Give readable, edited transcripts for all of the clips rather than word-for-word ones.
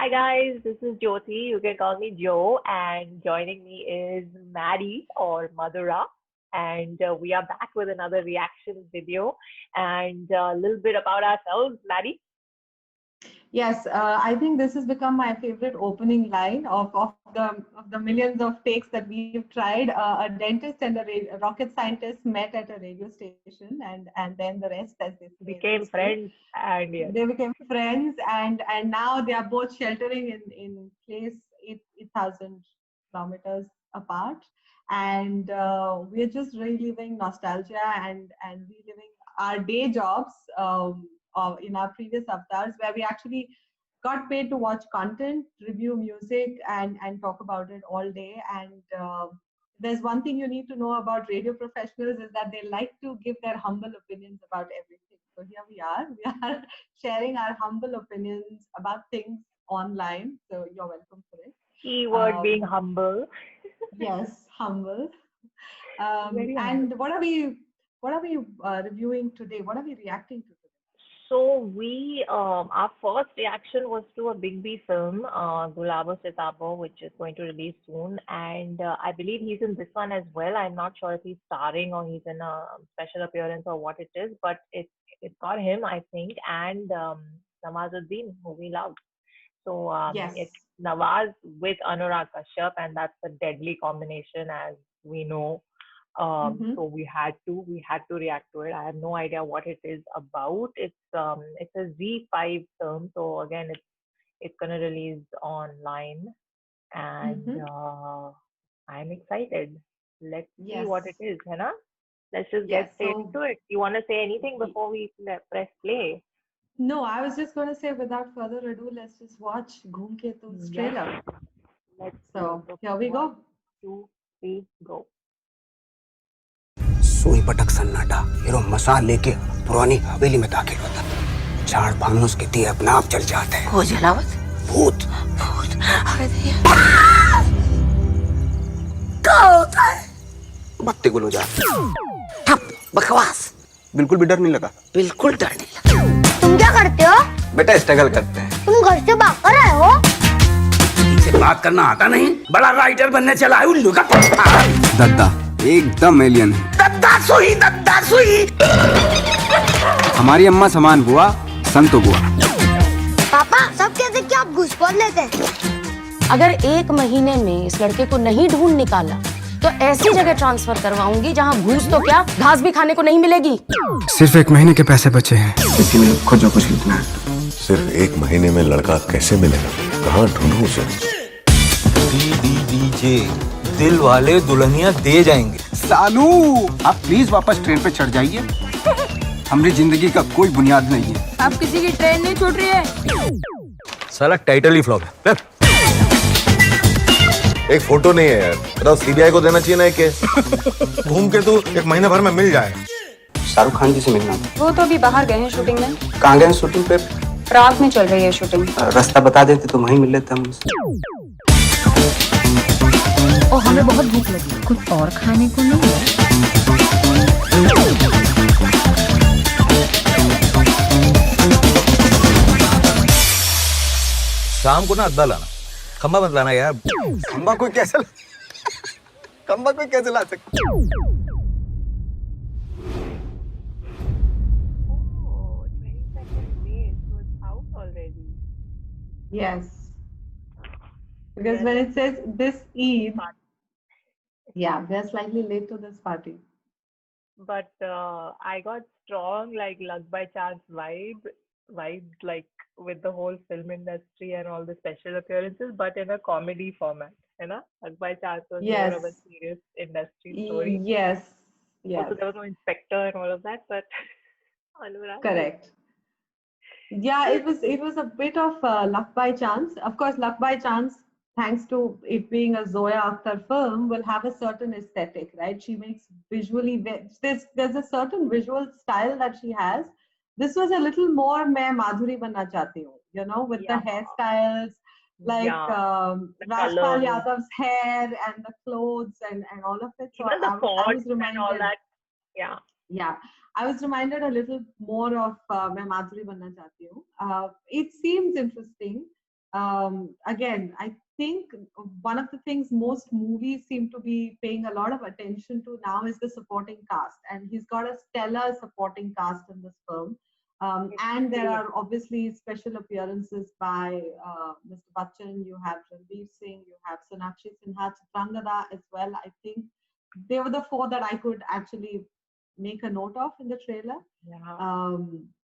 Hi guys, this is Jyoti. You can call me Joe, and joining me is Maddie or Madhura. And we are back with another reaction video and a little bit about ourselves. Maddie, Yes, I think this has become my favorite opening line of the millions of takes that we've tried. A dentist and a rocket scientist met at a radio station, and then the rest, as they say, is became history. friends, and yes, They became friends, and now they are both sheltering in place 8,000 kilometers apart, and we're just reliving nostalgia and reliving our day jobs in our previous avatars, where we actually got paid to watch content, review music, and talk about it all day. And there's one thing you need to know about radio professionals is that they like to give their humble opinions about everything. So here we are. We are sharing our humble opinions about things online. So you're welcome for it. keyword being Um, humble. yes, humble. Very humble. And what are we reviewing today? What are we reacting to today? So our first reaction was to a Big B film, Gulabo Sitabo, which is going to release soon, and I believe he's in this one as well. I'm not sure if he's starring or he's in a special appearance or what it is, but it's got him, I think, and Nawazuddin, who we love. So it's Yes. Nawaz with Anurag Kashyap, and that's a deadly combination, as we know. Mm-hmm. So we had to react to it. I have no idea what it is about. It's a Z5 film, so again it's gonna release online, and Mm-hmm. I'm excited. Let's see what it Yes. is, है ना? Let's just get Yes. straight into it. You want to say anything Y- before we press play? no, I was just going to say, without further ado, let's just watch Ghoomketu's Yes, trailer. let's play. So So here we one, go. two, three, go. सुई पटक सन्नाटा hero मसाल लेके पुरानी हवेली में दाखिल होता। झाड़ फानूस के दिए अपना आप जल जाते हैं। वो जलावत भूत भूत क्या होता है? बत्ती गुल हो जा। ठप बकवास, बिल्कुल भी डर नहीं लगा। बिल्कुल डर नहीं लगा। तुम क्या करते हो? बेटा स्ट्रगल करते हैं। तुम घर से भाग आए हो? ठीक से बात करना आता नहीं, बड़ा राइटर बनने चला है उल्लू का। दद्दा एकदम एलियन है। दद्दा सुई हमारी अम्मा समान बुआ, संतो बुआ। पापा सब कहते कि आप घूसखोर लेते हैं। अगर 1 महीने में इस लड़के को नहीं ढूंढ निकाला तो ऐसी जगह ट्रांसफर करवाऊंगी जहां घूस तो क्या घास भी खाने को नहीं मिलेगी। सिर्फ 1 महीने के पैसे बचे हैं, इसीलिए खुद जो कुछ लिखना है। सिर्फ 1 महीने में लड़का कैसे मिलेगा? कहाँ ढूंढूं उसे? डीजे दिल वाले दुल्हनिया दे जाएंगे। सालू आप प्लीज वापस ट्रेन पे चढ़ जाइए। हमारी जिंदगी का कोई बुनियाद नहीं है। अब किसी की ट्रेन नहीं छूट रही है। साला टाइटल ही फ्लॉप है। एक फोटो नहीं है यार, बताओ सीबीआई को देना चाहिए ना एक केस। धूमकेतु 1 महीने भर में मिल जाए। शाहरुख खान जी से मिलना था। वो तो अभी बाहर गए हैं शूटिंग में। कहाँ गए शूटिंग पे? प्राग में चल रही है शूटिंग। रास्ता बता देते तो वहीं मिल लेते हम। और हमें बहुत भूख लगी, कुछ और खाने को नहीं है। शाम को ना अद्दा लाना, खंबा मत लाना यार। खंबा कोई कैसे ला सकता? Oh, 22nd May, so it's out already. Yes. Because when it says this Eid, yeah, they're slightly late to this party. But I got strong like luck by chance vibes like with the whole film industry and all the special appearances, but in a comedy format, you know? Luck by chance was more of a Yes. serious industry story. Yes. Also, Yes. there was no inspector and all of that, but Anurag. Correct. Yeah, it was a bit of luck by chance. Of course, luck by chance, thanks to it being a Zoya Akhtar film, will have a certain aesthetic, right? She makes visually there's a certain visual style that she has. This was a little more मैं माधुरी बनना चाहती हूँ, with the Yeah, hairstyles, like yeah, the Rajpal colors, Yadav's hair and the clothes and all of it. So even the I was fonts and all reminded. that. Yeah. Yeah, I was reminded a little more of मैं माधुरी बनना चाहती हूँ. It seems interesting. again, I think one of the things most movies seem to be paying a lot of attention to now is the supporting cast, and he's got a stellar supporting cast in this film. And there are obviously special appearances by Mr. Bachchan. You have Ranveer Singh, you have Sonakshi Sinha, Chitrangada as well. I think they were the four that I could actually make a note of in the trailer. Yeah.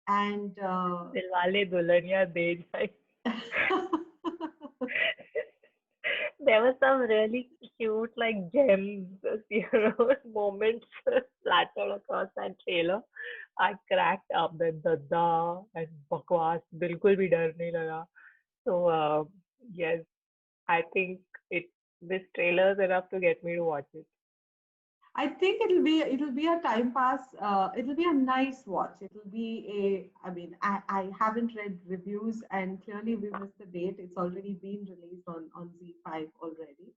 And Dilwale Dulhaniya De Jayenge. There were some really cute, like gems, moments splattered across that trailer. I cracked up that Dada and Bakwas. बिल्कुल भी डर नहीं लगा. So yes, I think this trailer is enough to get me to watch it. I think it'll be a time pass. It'll be a nice watch. It'll be I mean, I haven't read reviews, and clearly we missed the date. It's already been released on Z5 already.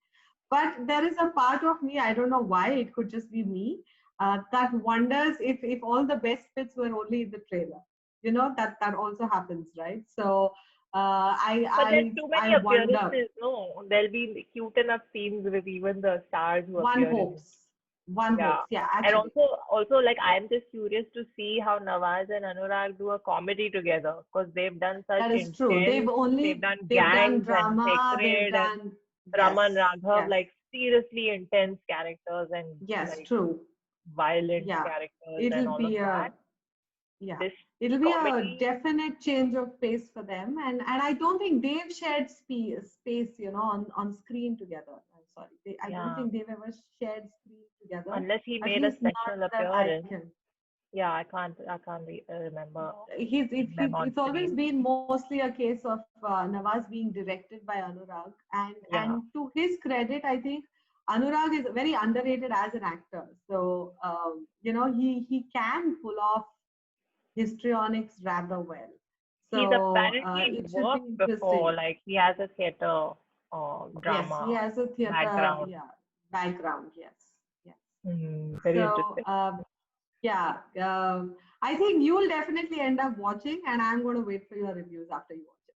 But there is a part of me, I don't know why, it could just be me, that wonders if all the best bits were only in the trailer. You know, that also happens, right? So But there's too many I wonder. appearances. No, there'll be cute enough scenes with even the stars who One appear in it. hopes. One Yeah. hopes. Yeah, And actually. also, like I'm just curious to see how Nawaz and Anurag do a comedy together because they've done such That is true. intense. They've done They've done gangs and drama, they've sacred and done, Raman yes, Raghav, yes, like seriously intense characters and yes, like true. violent Yeah. characters and It'll all of be that. yeah, This it'll be a comedy, definite change of pace for them. And I don't think they've shared space, you know, on screen together. I'm sorry. I don't yeah. think they've ever shared screen together. Unless he At made a least not special that I appearance. can. Yeah, I can't remember seeing them on It's always screen. been mostly a case of Nawaz being directed by Anurag, Yeah. and to his credit, I think Anurag is very underrated as an actor. So you know, he can pull off histrionics rather well. He's So apparently it should be worked before, interesting. like he has a theater Yes, he drama has a theater, background. yeah, background. Yes, yes. Very So interesting. yeah, I think you will definitely end up watching, and I'm going to wait for your reviews after you watch it.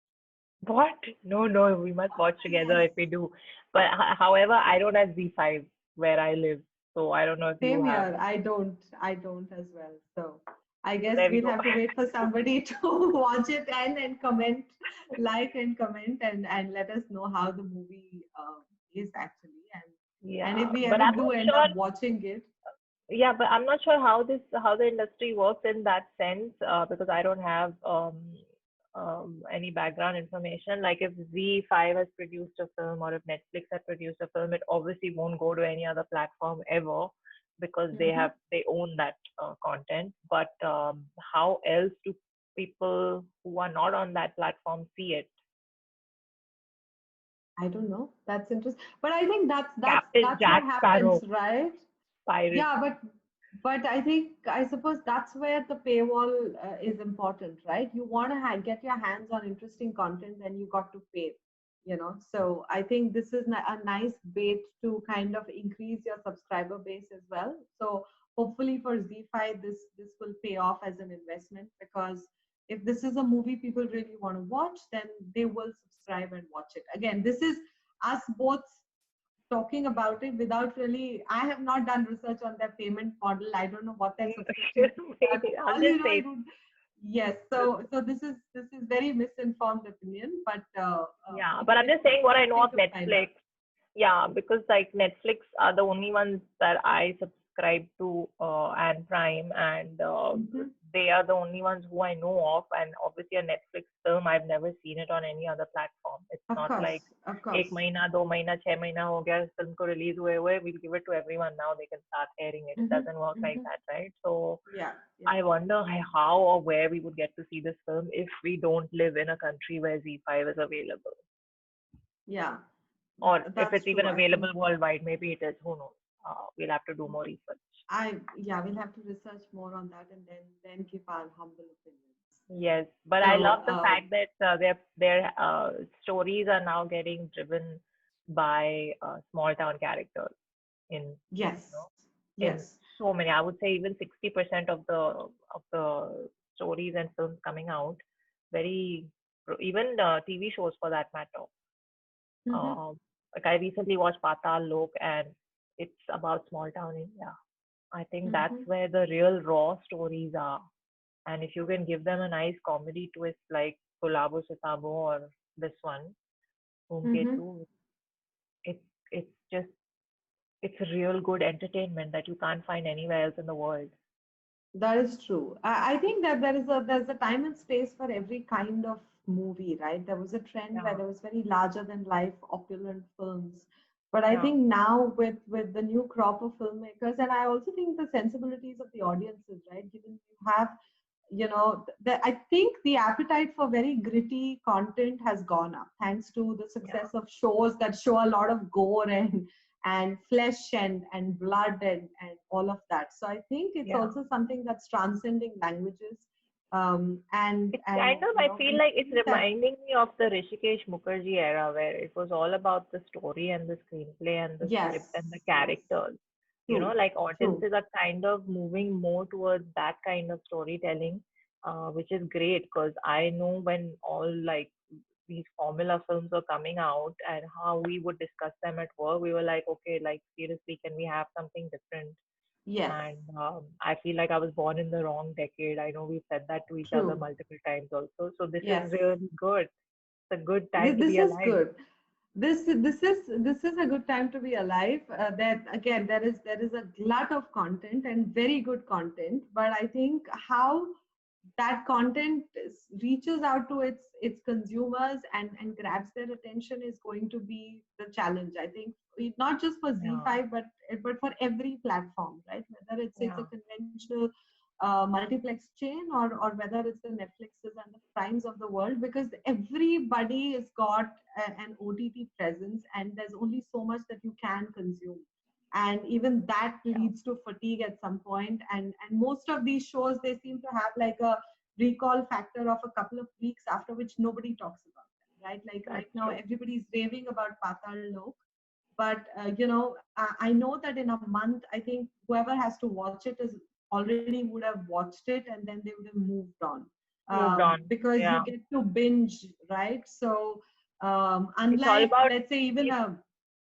What? No, no, we must watch together Yes, if we do. But however, I don't have Z5 where I live, so I don't know if you same have. here. I don't as well. So I So guess there we we'll go. have to wait for somebody to watch it and comment, like and comment, and let us know how the movie is actually, and if Yeah, we but ever I'm do not end sure. up watching it. Yeah, but I'm not sure how the industry works in that sense because I don't have any background information. Like if Z5 has produced a film or if Netflix has produced a film, it obviously won't go to any other platform ever because Mhm. they own that content. But how else do people who are not on that platform see it? I don't know. That's interesting. But I think Captain that's what Jack happens, Sparrow, right? pirate. Yeah, but I suppose that's where the paywall is important, right? You want to get your hands on interesting content, then you got to pay, you know. So I think this is a nice bait to kind of increase your subscriber base as well. So hopefully for Z5, this will pay off as an investment, because if this is a movie people really want to watch, then they will subscribe and watch it. Again, this is us both talking about it without really, I have not done research on their payment model. I don't know what their subscription fees are. I'm All just you know, saying. yes. So this is very misinformed opinion, but Yeah, but I'm just saying what I know interesting of to find out. Netflix. Yeah, because like Netflix are the only ones that I subscribe to and Prime, and Mhm. they are the only ones who I know of. And obviously, a Netflix film, I've never seen it on any other platform. It's Of not like course, of एक course. महीना, 2 महीना, 6 महीना हो गया film को release हुए, we'll give it to everyone now. They can start airing it. It Hmm. doesn't work like Hmm. that, right? So Yeah, yeah, I wonder how or where we would get to see this film if we don't live in a country where Z5 is available. yeah. Or if That's it's true. even I think available worldwide, maybe it is. Who knows? We'll have to do more research. yeah, we'll have to research more on that, and then give our humble opinions. Yes, but I So love the fact that their stories are now getting driven by small town characters in yes, in yes. so many. I would say even 60% of the stories and films coming out very even TV shows for that matter. Mm-hmm. Like I recently watched Patal Lok, and it's about small town India. I think that's Mm-hmm. where the real raw stories are. And if you can give them a nice comedy twist like Kolabo Sitabo or this one, Mm-hmm. Ghoomketu, it's it's just it's real good entertainment that you can't find anywhere else in the world. That is true. I think that there's a time and space for every kind of movie, right? There was a trend where Yeah, there was very larger than life, opulent films. But I yeah, think now with the new crop of filmmakers, and I also think the sensibilities of the audiences, right? Given you have, I think the appetite for very gritty content has gone up thanks to the yeah, success of shows that show a lot of gore and flesh and blood and all of that. So I think it's yeah. also something that's transcending languages. Um, and It's and kind of, you I know, feel we like it's see that. reminding me of the Rishikesh Mukherjee era where it was all about the story and the screenplay and the Yes, script and the yes, characters. true, Like true. audiences are kind of moving more towards that kind of storytelling, which is great because I know when all like these formula films were coming out and how we would discuss them at work, we were like, okay, like seriously, can we have something different? Yes, And I feel like I was born in the wrong decade. I know we've said that to each other true. multiple times also. So this is Yes, really good. It's a good time to this be is alive. good. This is a good time to be alive. That again, there is a glut of content and very good content. But I think how that content reaches out to its consumers and grabs their attention is going to be the challenge. I think not just for Yeah, Z5 but for every platform, right? Whether it's a yeah, conventional multiplex chain or whether it's the Netflixes and the Primes of the world, because everybody has got an OTT presence and there's only so much that you can consume, and even that yeah. leads to fatigue at some point. And most of these shows, they seem to have like a recall factor of a couple of weeks, after which nobody talks about them, right? Like That's right now true. everybody's raving about Patal Lok, but I know that in a month, I think whoever has to watch it is already would have watched it, and then they would have moved on, Moved on. because you Yeah. get to binge, right? So It's all unlike, about let's say, even किस a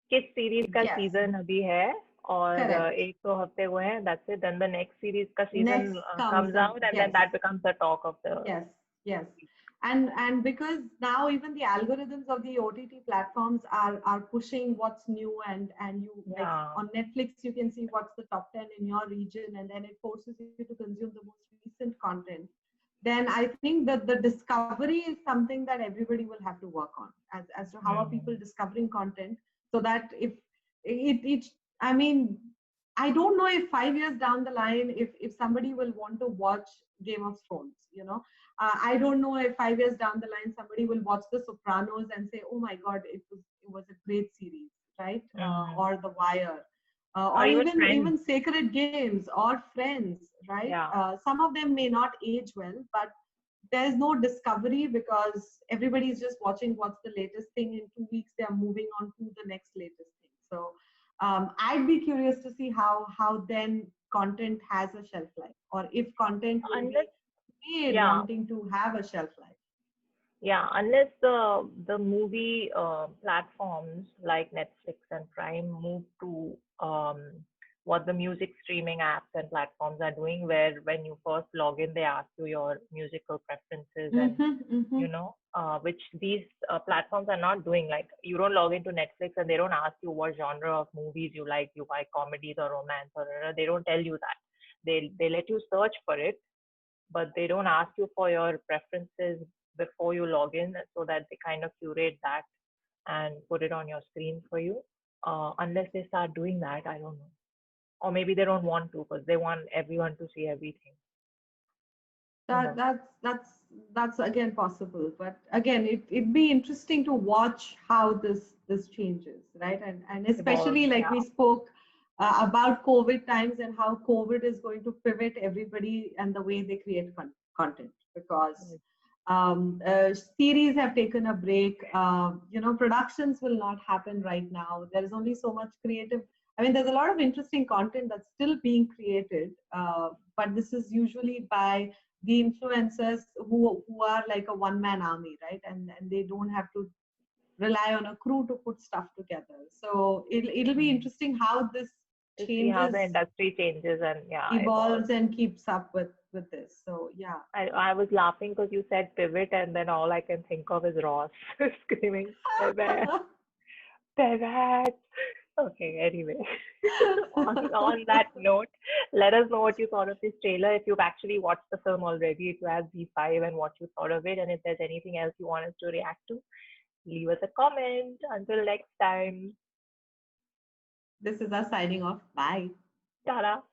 किस series का yes, season अभी है और correct, एक दो हफ्ते हुए हैं. That's it. Then the next series का season next comes comes in, out, and then yes. that becomes the talk of the. Yes, yes. And because now even the algorithms of the OTT platforms are pushing what's new, and you, like Yeah. on Netflix you can see what's the top 10 in your region, and then it forces you to consume the most recent content. Then I think that the discovery is something that everybody will have to work on, as to how are people Mm. discovering content, so that if it I mean, I don't know if 5 years down the line, if somebody will want to watch Game of Thrones, I don't know if 5 years down the line somebody will watch The Sopranos and say, "Oh my God, it was a great series," right? Mm. Or The Wire, Or or even even Friends. Sacred Games or Friends, right? Yeah. Some of them may not age well, but there's no discovery because everybody's just watching what's the latest thing. In 2 weeks, they are moving on to the next latest thing. So I'd be curious to see how then content has a shelf life, or if content will Unless, be made yeah, wanting to have a shelf life. yeah, unless the movie platforms like Netflix and Prime move to what the music streaming apps and platforms are doing, where when you first log in, they ask you your musical preferences and Mm-hmm, mm-hmm. which these platforms are not doing. Like you don't log into Netflix and they don't ask you what genre of movies you like. You like comedies or romance, or they don't tell you that. They let you search for it, but they don't ask you for your preferences before you log in, so that they kind of curate that and put it on your screen for you. Unless they start doing that, I don't know. Or maybe they don't want to because they want everyone to see everything. Who That knows? that's again possible, but again, it'd be interesting to watch how this changes, right? And Evolve. especially like Yeah. we spoke about COVID times and how COVID is going to pivot everybody and the way they create content, because series have taken a break. Productions will not happen right now. There is only so much creative. I mean, there's a lot of interesting content that's still being created, but this is usually by the influencers who are like a one-man army, right? And they don't have to rely on a crew to put stuff together. So it'll be interesting how this To see how changes, the industry changes and yeah, evolves, evolves. and keeps up with this. So yeah. I was laughing because you said pivot, and then all I can think of is Ross screaming pivot, pivot. Okay, anyway. On that note, let us know what you thought of this trailer. If you've actually watched the film already, if you have Z5 and what you thought of it, and if there's anything else you want us to react to, leave us a comment. Until next time, This is us signing off. Bye. ta